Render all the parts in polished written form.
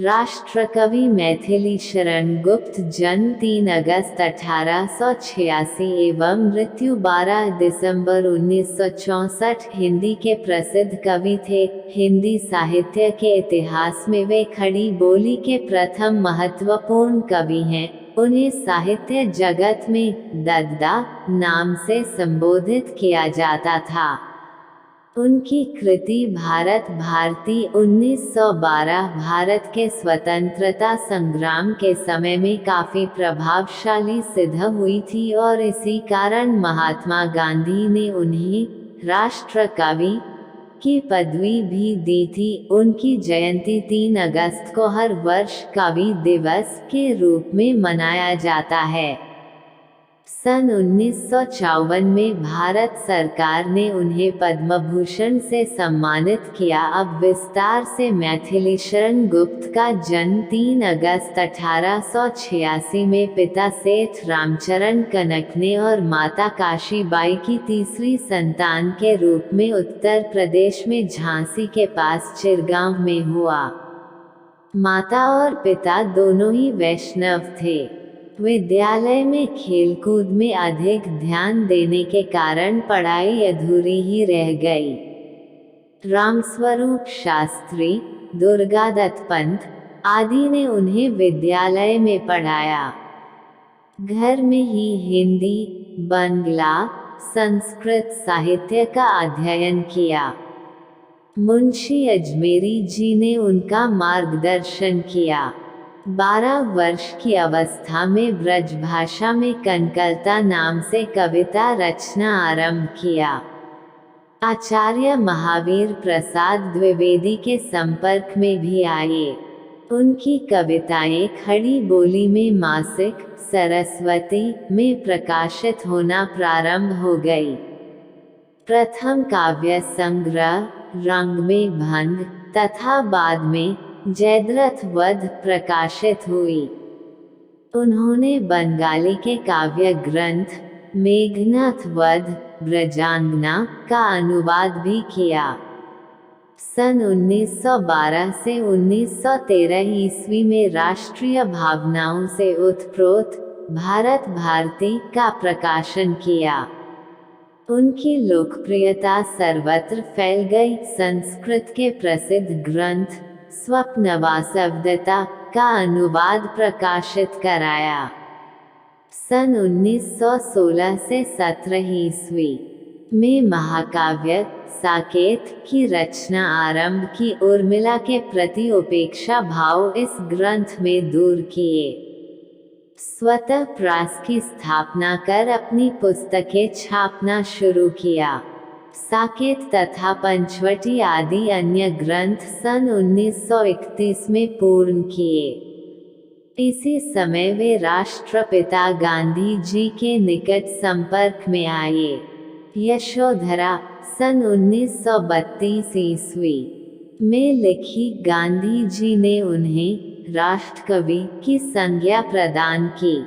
राष्ट्रकवि मैथिली शरण गुप्त जन्म 3 अगस्त 1886 एवं मृत्यु 12 दिसंबर 1964 हिंदी के प्रसिद्ध कवि थे। हिंदी साहित्य के इतिहास में वे खड़ी बोली के प्रथम महत्वपूर्ण कवि हैं। उन्हें साहित्य जगत में दद्दा नाम से संबोधित किया जाता था। उनकी कृति भारत भारती 1912 भारत के स्वतंत्रता संग्राम के समय में काफी प्रभावशाली सिद्ध हुई थी और इसी कारण महात्मा गांधी ने उन्हें राष्ट्र कवि की पदवी भी दी थी। उनकी जयंती 3 अगस्त को हर वर्ष कवि दिवस के रूप में मनाया जाता है। सन 1954 में भारत सरकार ने उन्हें पद्म भूषण से सम्मानित किया। अब विस्तार से मैथिली शरण गुप्त का जन्म 3 अगस्त 1886 में पिता सेठ रामचरण कनकने और माता काशीबाई की तीसरी संतान के रूप में उत्तर प्रदेश में झांसी के पास चिरगांव में हुआ। माता और पिता दोनों ही वैष्णव थे। विद्यालय में खेलकूद में अधिक ध्यान देने के कारण पढ़ाई अधूरी ही रह गई। रामस्वरूप शास्त्री, दुर्गादत्त पंत आदि ने उन्हें विद्यालय में पढ़ाया। घर में ही हिंदी, बंगला, संस्कृत साहित्य का अध्ययन किया। मुंशी अजमेरी जी ने उनका मार्गदर्शन किया। 12 वर्ष की अवस्था में ब्रजभाषा में कनकलता नाम से कविता रचना आरंभ किया। आचार्य महावीर प्रसाद द्विवेदी के संपर्क में भी आए। उनकी कविताएं खड़ी बोली में मासिक सरस्वती में प्रकाशित होना प्रारंभ हो गई। प्रथम काव्य संग्रह रंग में भंग तथा बाद में जयद्रथ वध प्रकाशित हुई। उन्होंने बंगाली के काव्य ग्रंथ मेघनाथ वध ब्रजांगना का अनुवाद भी किया। सन 1912 से 1913 ईस्वी में राष्ट्रीय भावनाओं से उत्प्रोत भारत भारती का प्रकाशन किया। उनकी लोकप्रियता सर्वत्र फैल गई। संस्कृत के प्रसिद्ध ग्रंथ स्वप्नवासवदत्ता का अनुवाद प्रकाशित कराया। सन 1916 से 17 ईस्वी में महाकाव्य साकेत की रचना आरंभ की। उर्मिला के प्रति उपेक्षा भाव इस ग्रंथ में दूर किए। स्वतः प्रेस की स्थापना कर अपनी पुस्तकें छापना शुरू किया। साकेत तथा पंचवटी आदि अन्य ग्रंथ सन 1931 में पूर्ण किए। इसी समय वे राष्ट्रपिता गांधी जी के निकट संपर्क में आए। यशोधरा सन 1932 ईस्वी में लिखी। गांधी जी ने उन्हें राष्ट्रकवि की संज्ञा प्रदान की।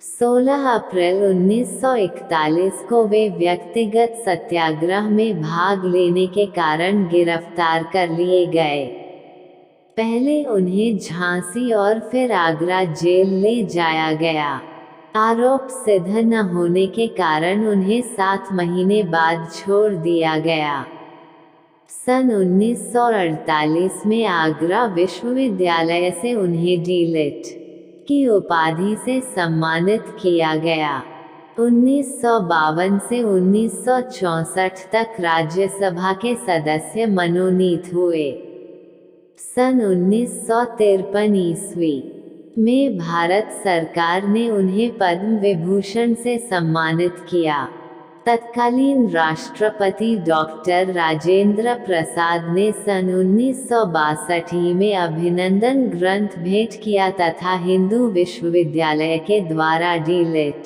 16 अप्रैल 1941 को वे व्यक्तिगत सत्याग्रह में भाग लेने के कारण गिरफ्तार कर लिए गए। पहले उन्हें झांसी और फिर आगरा जेल ले जाया गया। आरोप सिद्ध न होने के कारण उन्हें 7 महीने बाद छोड़ दिया गया। सन 1948 में आगरा विश्वविद्यालय से उन्हें डी.लिट. की उपाधि से सम्मानित किया गया। 1952 से 1964 तक राज्यसभा के सदस्य मनोनीत हुए। सन 1953 ईस्वी में भारत सरकार ने उन्हें पद्म विभूषण से सम्मानित किया। तत्कालीन राष्ट्रपति डॉक्टर राजेंद्र प्रसाद ने सन 1962 में अभिनंदन ग्रंथ भेंट किया तथा हिंदू विश्वविद्यालय के द्वारा डी.लिट.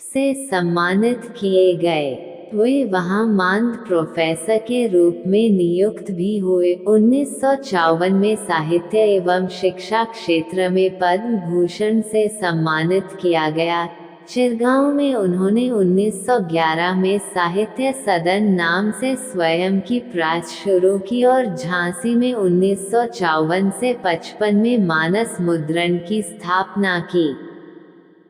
से सम्मानित किए गए। वे वहां मानद प्रोफेसर के रूप में नियुक्त भी हुए। 1954 में साहित्य एवं शिक्षा क्षेत्र में पद्म भूषण से सम्मानित किया गया। चिरगांव में उन्होंने 1911 में साहित्य सदन नाम से स्वयं की प्रयास शुरू की और झांसी में 1954 से 55 में मानस मुद्रण की स्थापना की।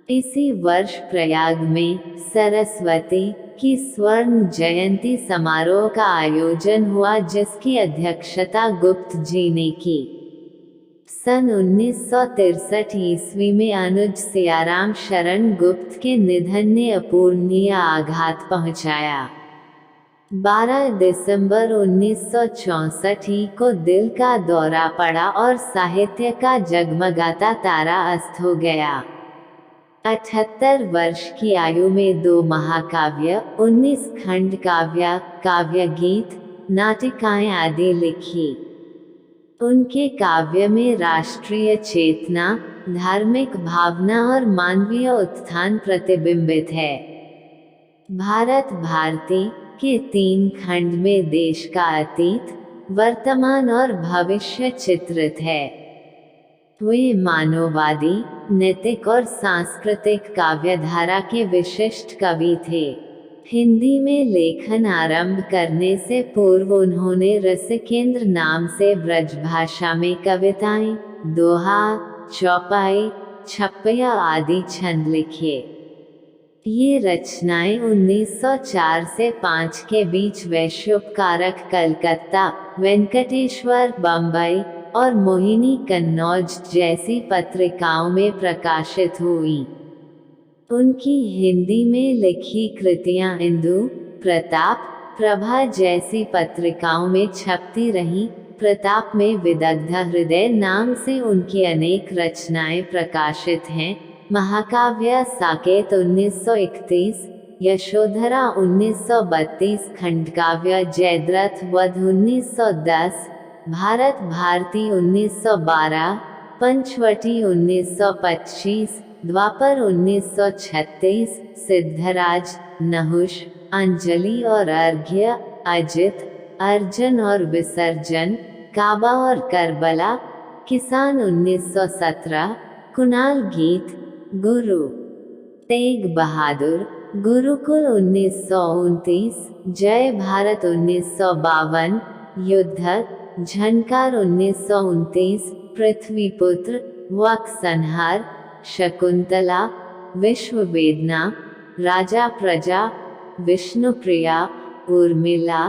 इसी वर्ष प्रयाग में सरस्वती की स्वर्ण जयंती समारोह का आयोजन हुआ, जिसकी अध्यक्षता गुप्त जी ने की। सन 1963 ईस्वी में अनुज सियाराम शरण गुप्त के निधन ने अपूरणीय आघात पहुंचाया। 12 दिसंबर 1964 को दिल का दौरा पड़ा और साहित्य का जगमगाता तारा अस्त हो गया। 78 वर्ष की आयु में 2 महाकाव्य, 19 खंड काव्य, काव्य गीत, नाटिकाएं आदि लिखी। उनके काव्य में राष्ट्रीय चेतना, धार्मिक भावना और मानवीय उत्थान प्रतिबिंबित है। भारत भारती के 3 खंड में देश का अतीत, वर्तमान और भविष्य चित्रित है। वे मानववादी, नैतिक और सांस्कृतिक काव्यधारा के विशिष्ट कवि थे। हिंदी में लेखन आरंभ करने से पूर्व उन्होंने रसिकेंद्र नाम से ब्रजभाषा में कविताएं, दोहा, चौपाई, छप्पैया आदि छंद लिखे। ये रचनाएं 1904 से 5 के बीच वैश्योपकारक कलकत्ता, वेंकटेश्वर बम्बई और मोहिनी कन्नौज जैसी पत्रिकाओं में प्रकाशित हुईं। उनकी हिंदी में लिखी कृतियां इंदु, प्रताप, प्रभा जैसी पत्रिकाओं में छपती रहीं। प्रताप में विदग्ध हृदय नाम से उनकी अनेक रचनाएं प्रकाशित हैं। महाकाव्य साकेत 1931, यशोधरा 1932, खंडकाव्य जयद्रथ वध 1910, भारत भारती 1912, पंचवटी 1925, द्वापर 1936, सिद्धराज, नहुष, अंजलि और अर्घ्य, अजित, अर्जन और विसर्जन, काबा और करबला, किसान 1917, कुणाल गीत, गुरु तेग बहादुर, गुरुकुल 1929, जय भारत 1952, युद्ध, झनकार 1929, पृथ्वीपुत्र, वक संहार, शकुंतला, विश्व वेदना, राजा प्रजा, विष्णुप्रिया, उर्मिला,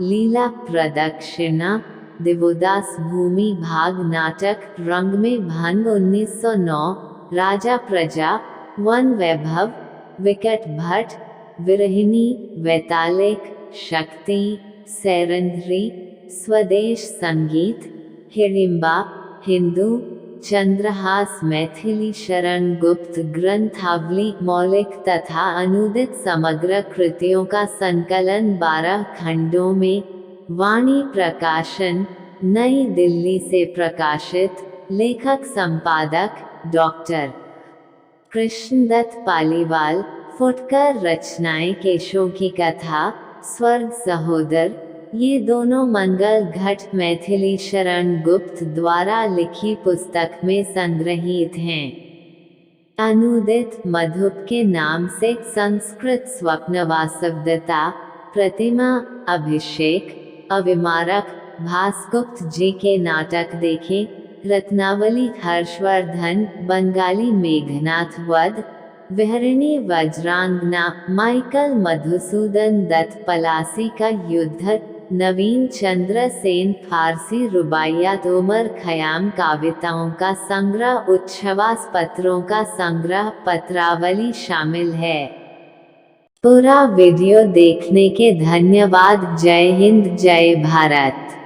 लीला प्रदक्षिणा, दिवोदास भूमि भाग नाटक, रंग में भंग 1909, राजा प्रजा, वन वैभव, विकट भट्ट, विरहिणी, वैतालिक, शक्ति, सैरंध्री, स्वदेश संगीत, हिडिंबा, हिंदू, चंद्रहास, मैथिली शरण गुप्त ग्रंथावली, मौलिक तथा अनुदित समग्र कृतियों का संकलन 12 खंडों में, वाणी प्रकाशन, नई दिल्ली से प्रकाशित। लेखक संपादक डॉक्टर कृष्णदत्त पालीवाल। फुटकर रचनाएं केशों की कथा, स्वर्ग सहोदर, ये दोनों मंगल घट मैथिली शरण गुप्त द्वारा लिखी पुस्तक में संग्रहित हैं। अनुदित मधुप के नाम से संस्कृत स्वप्न वासवदत्ता, प्रतिमा, अभिषेक, अविमारक, भासगुप्त जी के नाटक देखें। रत्नावली हर्षवर्धन, बंगाली मेघनाथ वध, विहरिणी वज्रांगना, माइकल मधुसूदन दत्त पलासी का युद्ध, नवीन चंद्र सेन फारसी रुबाइयात, उमर खयाम कविताओं का संग्रह, उच्छ्वास पत्रों का संग्रह, पत्रावली शामिल है। पूरा वीडियो देखने के धन्यवाद। जय हिंद, जय भारत।